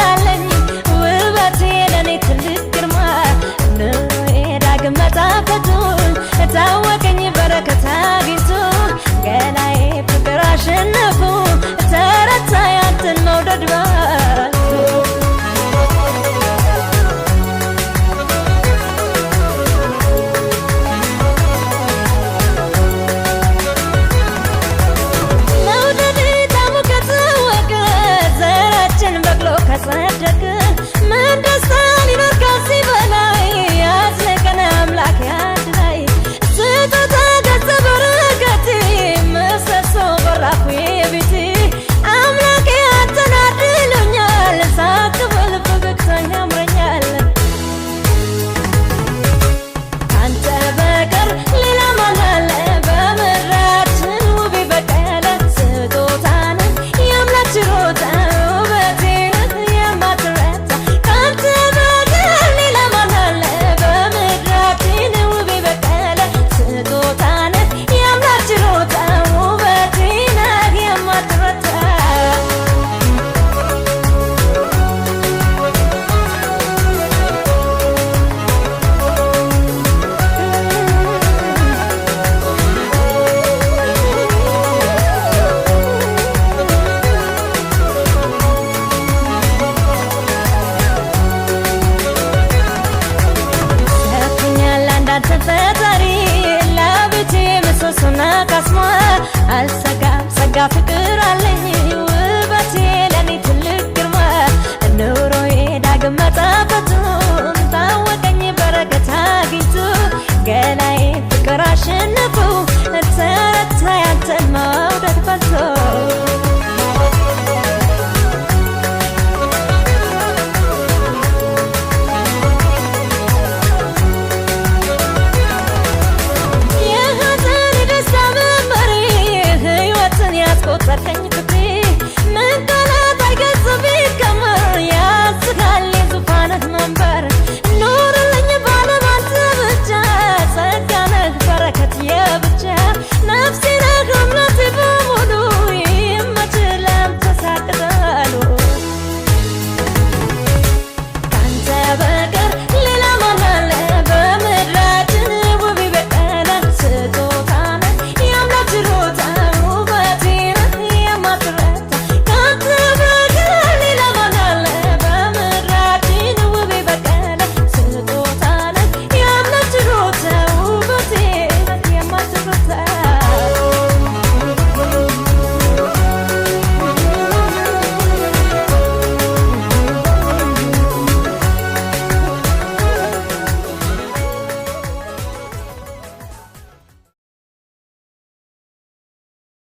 ያለኝ ውበቴ ለኔ ትልቅ ግርማ ኑሮዬ ዳግም መጣፈጡን ታወቀኝ በረከት አግኝቶ ገላዬ ፍቅር አሸነፉ ተረታ ያንተን መውደድ ባቱ መውደድ ታሙ ከታወቀ ዘራችን በቅሎ ከጸደቀ ምን ደስታ ሊኖር ከዚህ በላይ ያዝለቀን አምላክ ያንድ ላይ ስጦታ ገጸ በረከቴ ምሰሶ በራፉ የቤቴ አምላኬ አንተን አድሎኛል ሳቅብል ፈገግታ ያምረኛል አንተ በቀር ሌላ ማን አለ በምድራችን ውብ በቀለ ስጦታን የአምላክ ችሮታ ውበቴ የማትረታ ካንተ በቀር ሌላ ማን አለ በምድራችን ውብ በቀለ ስጦታን የአምላክ ችሮታ ውበቴ የማትረታ ሰጥቶኛል አንዳንተ ፈጣሪ ለቤቴ ምሰሶና ካስማ አልሰጋም ጸጋ ፍቅር